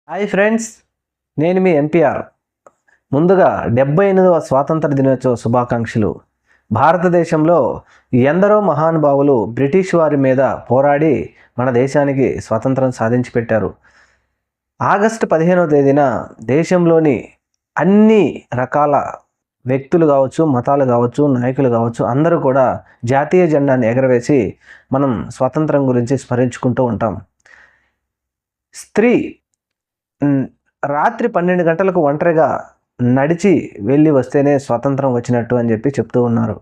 Hi friends, నేను మీ MPR. ముందుగా 78వ స్వాతంత్ర దినోత్సవ శుభాకాంక్షలు. భారతదేశంలో ఎందరో మహానుభావులు బ్రిటిష్ వారి మీద పోరాడి మన దేశానికి స్వాతంత్రం సాధించి పెట్టారు. ఆగస్టు 15వ తేదీన దేశంలోని అన్ని రకాల వ్యక్తులు కావచ్చు, మతాలు కావచ్చు, నాయకులు కావచ్చు, అందరూ కూడా జాతీయ జెండాను ఎగరవేసి మనం స్వాతంత్రం గురించి స్మరించుకుంటూ ఉంటాం. స్త్రీ రాత్రి 12 గంటలకు ఒంటరిగా నడిచి వెళ్ళి వస్తేనే స్వాతంత్రం వచ్చినట్టు అని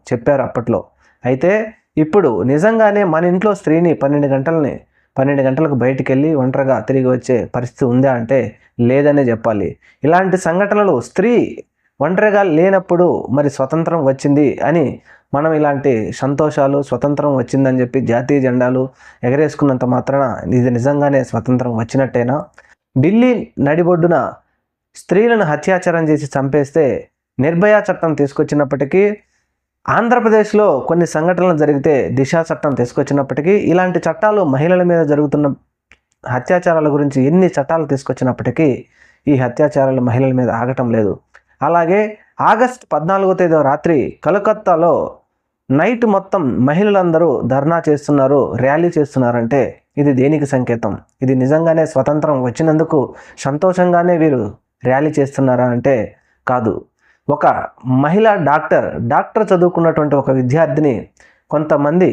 చెప్పారు అప్పట్లో. అయితే ఇప్పుడు నిజంగానే మన ఇంట్లో స్త్రీని 12 గంటలకు బయటికి వెళ్ళి ఒంటరిగా తిరిగి వచ్చే పరిస్థితి ఉందా అంటే లేదనే చెప్పాలి. ఇలాంటి సంఘటనలు స్త్రీ ఒంటరిగా లేనప్పుడు మరి స్వతంత్రం వచ్చింది అని మనం ఇలాంటి సంతోషాలు, స్వతంత్రం వచ్చిందని చెప్పి జాతీయ జెండాలు ఎగరేసుకున్నంత మాత్రాన ఇది నిజంగానే స్వతంత్రం వచ్చినట్టేనా? ఢిల్లీ నడిబొడ్డున స్త్రీలను హత్యాచారం చేసి చంపేస్తే నిర్భయ చట్టం తీసుకొచ్చినప్పటికీ, ఆంధ్రప్రదేశ్లో కొన్ని సంఘటనలు జరిగితే దిశ చట్టం తీసుకొచ్చినప్పటికీ, ఇలాంటి చట్టాలు మహిళల మీద జరుగుతున్న అత్యాచారాల గురించి ఎన్ని చట్టాలు తీసుకొచ్చినప్పటికీ ఈ అత్యాచారాలు మహిళల మీద ఆగటం లేదు. అలాగే ఆగస్టు 14వ తేదీ రాత్రి కలకత్తాలో నైట్ మొత్తం మహిళలందరూ ధర్నా చేస్తున్నారు, ర్యాలీ చేస్తున్నారంటే ఇది దేనికి సంకేతం? ఇది నిజంగానే స్వతంత్రం వచ్చినందుకు సంతోషంగానే వీరు ర్యాలీ చేస్తున్నారా అంటే కాదు. ఒక మహిళా డాక్టర్ చదువుకున్నటువంటి ఒక విద్యార్థిని కొంతమంది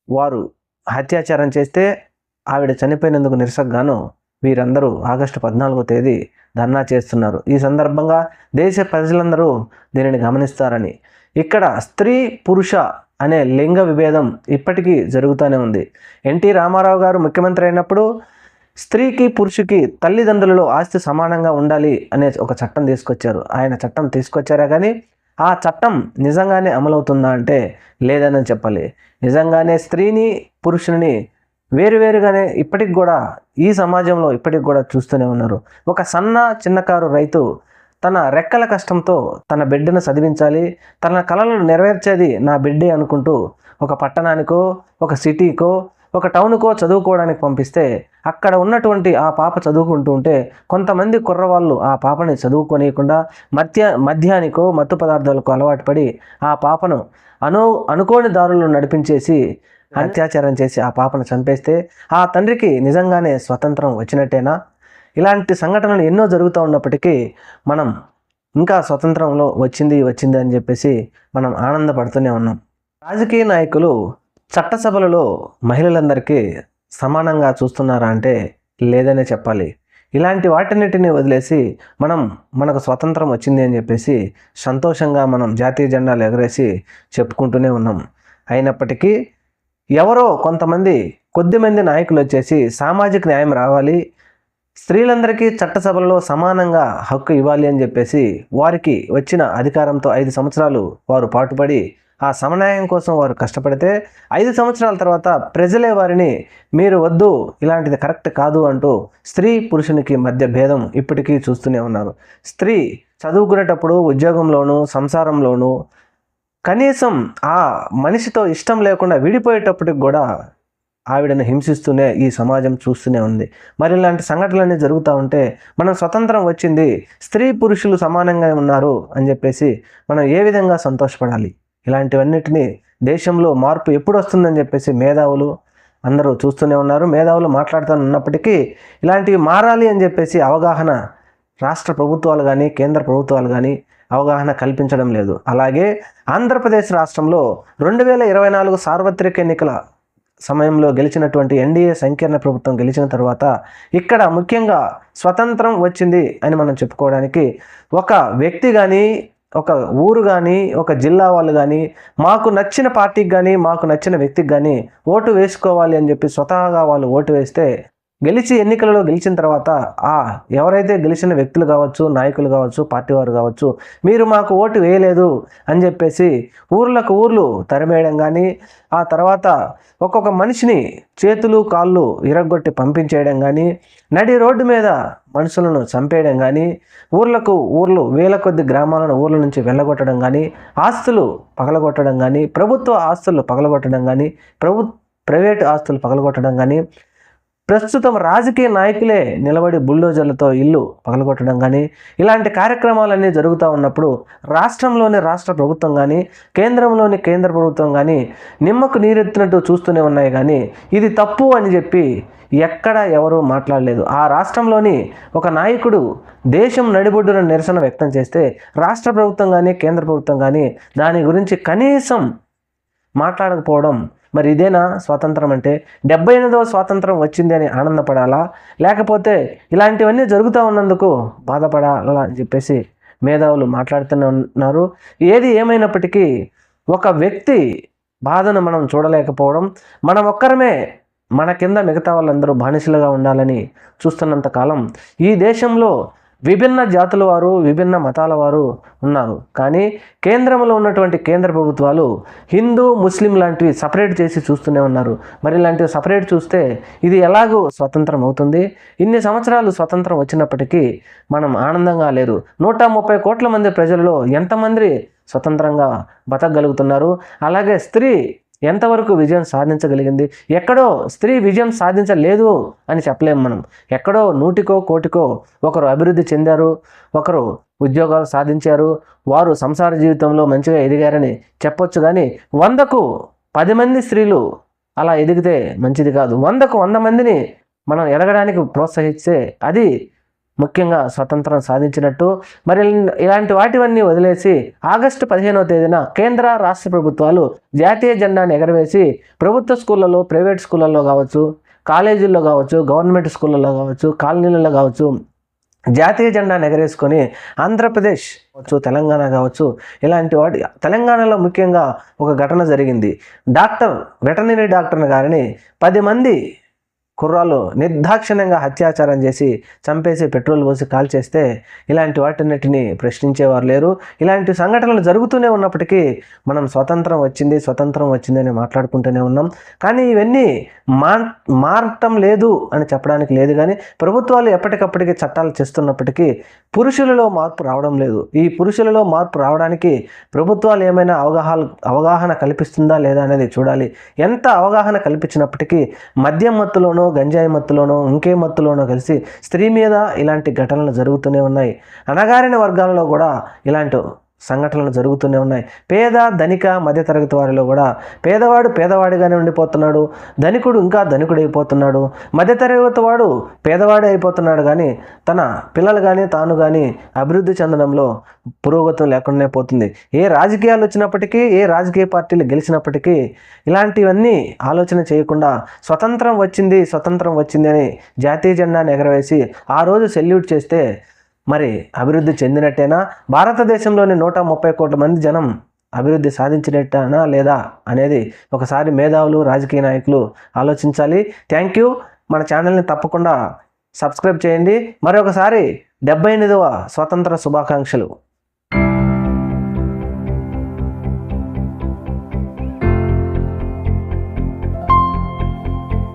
వారు అత్యాచారం చేస్తే ఆవిడ చనిపోయినందుకు నిరసనగాను వీరందరూ ఆగస్టు 14వ తేదీ ధర్నా చేస్తున్నారు. ఈ సందర్భంగా దేశ ప్రజలందరూ దీనిని గమనిస్తారని. ఇక్కడ స్త్రీ పురుష అనే లింగ విభేదం ఇప్పటికీ జరుగుతూనే ఉంది. ఎన్టీ రామారావు గారు ముఖ్యమంత్రి అయినప్పుడు స్త్రీకి పురుషుకి తల్లిదండ్రులలో ఆస్తి సమానంగా ఉండాలి అనే ఒక చట్టం తీసుకొచ్చారు. ఆయన చట్టం తీసుకొచ్చారా కానీ ఆ చట్టం నిజంగానే అమలవుతుందా అంటే లేదని చెప్పాలి. నిజంగానే స్త్రీని పురుషుని వేరువేరుగానే ఇప్పటికి కూడా ఈ సమాజంలో ఇప్పటికి కూడా చూస్తూనే ఉన్నారు. ఒక చిన్నకారు రైతు తన రెక్కల కష్టంతో తన బిడ్డను చదివించాలి, తన కలలను నెరవేర్చేది నా బిడ్డే అనుకుంటూ ఒక పట్టణానికో, ఒక సిటీకో, ఒక టౌన్కో చదువుకోవడానికి పంపిస్తే అక్కడ ఉన్నటువంటి ఆ పాప చదువుకుంటూ ఉంటే కొంతమంది కుర్రవాళ్ళు ఆ పాపని చదువుకోనియకుండా మద్యానికో, మత్తు పదార్థాలకు అలవాటు పడి ఆ పాపను అనుకోని దారులను నడిపించేసి అత్యాచారం చేసి ఆ పాపను చంపేస్తే ఆ తండ్రికి నిజంగానే స్వతంత్రం వచ్చినట్టేనా? ఇలాంటి సంఘటనలు ఎన్నో జరుగుతూ ఉన్నప్పటికీ మనం ఇంకా స్వతంత్రంలో వచ్చింది అని చెప్పేసి మనం ఆనందపడుతూనే ఉన్నాం. రాజకీయ నాయకులు చట్టసభలలో మహిళలందరికీ సమానంగా చూస్తున్నారా అంటే లేదనే చెప్పాలి. ఇలాంటి వాటిన్నిటిని వదిలేసి మనకు స్వతంత్రం వచ్చింది అని చెప్పేసి సంతోషంగా మనం జాతీయ జెండాలు ఎగరేసి చెప్పుకుంటూనే ఉన్నాం. అయినప్పటికీ ఎవరో కొంతమంది కొద్దిమంది నాయకులు వచ్చేసి సామాజిక న్యాయం రావాలి, స్త్రీలందరికీ చట్టసభల్లో సమానంగా హక్కు ఇవ్వాలి అని చెప్పేసి వారికి వచ్చిన అధికారంతో 5 సంవత్సరాలు వారు పాటుపడి ఆ సమన్వయం కోసం వారు కష్టపడితే 5 సంవత్సరాల తర్వాత ప్రజలే వారిని మీరు వద్దు, ఇలాంటిది కరెక్ట్ కాదు అంటూ స్త్రీ పురుషునికి మధ్య భేదం ఇప్పటికీ చూస్తూనే ఉన్నారు. స్త్రీ చదువుకునేటప్పుడు, ఉద్యోగంలోనూ, సంసారంలోనూ కనీసం ఆ మనిషితో ఇష్టం లేకుండా విడిపోయేటప్పటికి కూడా ఆవిడను హింసిస్తూనే ఈ సమాజం చూస్తూనే ఉంది. మరి ఇలాంటి సంఘటనలన్నీ జరుగుతూ ఉంటే మనం స్వతంత్రం వచ్చింది, స్త్రీ పురుషులు సమానంగా ఉన్నారు అని చెప్పేసి మనం ఏ విధంగా సంతోషపడాలి? ఇలాంటివన్నిటినీ దేశంలో మార్పు ఎప్పుడు వస్తుందని చెప్పేసి మేధావులు అందరూ చూస్తూనే ఉన్నారు. మేధావులు మాట్లాడుతూ ఉన్నప్పటికీ ఇలాంటివి మారాలి అని చెప్పేసి అవగాహన రాష్ట్ర ప్రభుత్వాలు కానీ, కేంద్ర ప్రభుత్వాలు కానీ అవగాహన కల్పించడం లేదు. అలాగే ఆంధ్రప్రదేశ్ రాష్ట్రంలో 2024 సార్వత్రిక ఎన్నికల సమయంలో గెలిచినటువంటి ఎన్డీఏ సంకీర్ణ ప్రభుత్వం గెలిచిన తర్వాత ఇక్కడ ముఖ్యంగా స్వతంత్రం వచ్చింది అని మనం చెప్పుకోవడానికి ఒక వ్యక్తి కానీ, ఒక ఊరు కానీ, ఒక జిల్లా వాళ్ళు కానీ మాకు నచ్చిన పార్టీకి కానీ, మాకు నచ్చిన వ్యక్తికి కానీ ఓటు వేసుకోవాలి అని చెప్పి స్వతహాగా వాళ్ళు ఓటు వేస్తే ఎన్నికలలో గెలిచిన తర్వాత ఎవరైతే గెలిచిన వ్యక్తులు కావచ్చు, నాయకులు కావచ్చు, పార్టీ వారు కావచ్చు, మీరు మాకు ఓటు వేయలేదు అని చెప్పేసి ఊర్లు తరిమేయడం కానీ, ఆ తర్వాత ఒక్కొక్క మనిషిని చేతులు కాళ్ళు ఇరగొట్టి పంపించేయడం కానీ, నడి రోడ్డు మీద మనుషులను చంపేయడం కానీ, ఊర్లు వేల కొద్ది గ్రామాలను ఊర్ల నుంచి వెళ్ళగొట్టడం కానీ, ఆస్తులు పగలగొట్టడం కానీ, ప్రభుత్వ ఆస్తులు పగలగొట్టడం కానీ, ప్రైవేటు ఆస్తులు పగలగొట్టడం కానీ, ప్రస్తుతం రాజకీయ నాయకులే నిలబడి బుల్డోజర్లతో ఇల్లు పగలగొట్టడం కానీ ఇలాంటి కార్యక్రమాలన్నీ జరుగుతూ ఉన్నప్పుడు రాష్ట్రంలోని రాష్ట్ర ప్రభుత్వం కానీ కేంద్రంలోని కేంద్ర ప్రభుత్వం కానీ నిమ్మకు నీరెత్తినట్టు చూస్తూనే ఉన్నాయి కానీ ఇది తప్పు అని చెప్పి ఎక్కడ ఎవరూ మాట్లాడలేదు. ఆ రాష్ట్రంలోని ఒక నాయకుడు దేశం నడిబొడ్డున నిరసన వ్యక్తం చేస్తే రాష్ట్ర ప్రభుత్వం కానీ కేంద్ర ప్రభుత్వం కానీ దాని గురించి కనీసం మాట్లాడకపోవడం, మరి ఇదేనా స్వాతంత్రం అంటే? 78వ స్వాతంత్రం వచ్చింది అని ఆనందపడాలా, లేకపోతే ఇలాంటివన్నీ జరుగుతూ ఉన్నందుకు బాధపడాలా అని చెప్పేసి మేధావులు మాట్లాడుతూనే ఉన్నారు. ఏది ఏమైనప్పటికీ ఒక వ్యక్తి బాధను మనం చూడలేకపోవడం, మనం ఒక్కరమే మన కింద మిగతా వాళ్ళందరూ బానిసలుగా ఉండాలని చూస్తున్నంత కాలం ఈ దేశంలో విభిన్న జాతుల వారు విభిన్న మతాల వారు ఉన్నారు. కానీ కేంద్రంలో ఉన్నటువంటి కేంద్ర ప్రభుత్వాలు హిందూ ముస్లిం లాంటివి సపరేట్ చేసి చూస్తూనే ఉన్నారు. మరి ఇలాంటివి సపరేట్ చూస్తే ఇది ఎలాగూ స్వతంత్రం అవుతుంది? ఇన్ని సంవత్సరాలు స్వతంత్రం వచ్చినప్పటికీ మనం ఆనందంగా లేరు. 130 కోట్ల మంది ప్రజలలో ఎంతమంది స్వతంత్రంగా బతకగలుగుతున్నారు? అలాగే స్త్రీ ఎంతవరకు విజయం సాధించగలిగింది? ఎక్కడో స్త్రీ విజయం సాధించలేదు అని చెప్పలేము మనం. ఎక్కడో 100కో కోటికో ఒకరు అభివృద్ధి చెందారు, ఒకరు ఉద్యోగాలు సాధించారు, వారు సంసార జీవితంలో మంచిగా ఎదిగారని చెప్పొచ్చు. కానీ 100కు 10 మంది స్త్రీలు అలా ఎదిగితే మంచిది కాదు. 100కు 100 మందిని మనం ఎదగడానికి ప్రోత్సహిస్తే అది ముఖ్యంగా స్వతంత్రం సాధించినట్టు. మరి ఇలాంటి వాటివన్నీ వదిలేసి ఆగస్టు 15వ తేదీన కేంద్ర రాష్ట్ర ప్రభుత్వాలు జాతీయ జెండాను ఎగరవేసి ప్రభుత్వ స్కూళ్ళలో, ప్రైవేట్ స్కూళ్ళల్లో కావచ్చు, కాలేజీల్లో కావచ్చు, గవర్నమెంట్ స్కూళ్ళల్లో కావచ్చు, కాలనీలలో కావచ్చు జాతీయ జెండాను ఎగరేసుకొని ఆంధ్రప్రదేశ్ కావచ్చు, తెలంగాణ కావచ్చు, ఇలాంటి వాటి తెలంగాణలో ముఖ్యంగా ఒక ఘటన జరిగింది. వెటర్నరీ డాక్టర్ గారిని 10 మంది కుర్రాలు నిర్దాక్షిణ్యంగా హత్యాచారం చేసి చంపేసి పెట్రోల్ పోసి కాల్చేస్తే ఇలాంటి వాటిన్నిటిని ప్రశ్నించేవారు లేరు. ఇలాంటి సంఘటనలు జరుగుతూనే ఉన్నప్పటికీ మనం స్వతంత్రం వచ్చింది అని మాట్లాడుకుంటూనే ఉన్నాం. కానీ ఇవన్నీ మారటం లేదు అని చెప్పడానికి లేదు. కానీ ప్రభుత్వాలు ఎప్పటికప్పటికి చట్టాలు చేస్తున్నప్పటికీ పురుషులలో మార్పు రావడం లేదు. ఈ పురుషులలో మార్పు రావడానికి ప్రభుత్వాలు ఏమైనా అవగాహన కల్పిస్తుందా లేదా అనేది చూడాలి. ఎంత అవగాహన కల్పించినప్పటికీ మద్యం మత్తులోనో, గంజాయి మత్తులోనో, ఇంకే మత్తులోనో కలిసి స్త్రీ మీద ఇలాంటి ఘటనలు జరుగుతూనే ఉన్నాయి. అణగారిన వర్గాలలో కూడా ఇలాంటి సంఘటనలు జరుగుతూనే ఉన్నాయి. పేద, ధనిక, మధ్యతరగతి వారిలో కూడా పేదవాడు పేదవాడిగానే ఉండిపోతున్నాడు, ధనికుడు ఇంకా ధనికుడైపోతున్నాడు, మధ్యతరగతి వాడు పేదవాడే అయిపోతున్నాడు. కానీ తన పిల్లలు కానీ తాను కానీ అభివృద్ధి చెందడంలో పురోగతి లేకుండా పోతుంది. ఏ రాజకీయాలు వచ్చినప్పటికీ, ఏ రాజకీయ పార్టీలు గెలిచినప్పటికీ ఇలాంటివన్నీ ఆలోచన చేయకుండా స్వతంత్రం వచ్చింది అని జాతీయ జెండాను ఎగరవేసి ఆ రోజు సెల్యూట్ చేస్తే మరి అభివృద్ధి చెందినట్టేనా? భారతదేశంలోని 130 కోట్ల మంది జనం అభివృద్ధి సాధించినట్టేనా లేదా అనేది ఒకసారి మేధావులు, రాజకీయ నాయకులు ఆలోచించాలి. Thank you. మన ఛానల్ని తప్పకుండా సబ్స్క్రైబ్ చేయండి. మరొకసారి 78వ స్వాతంత్ర శుభాకాంక్షలు.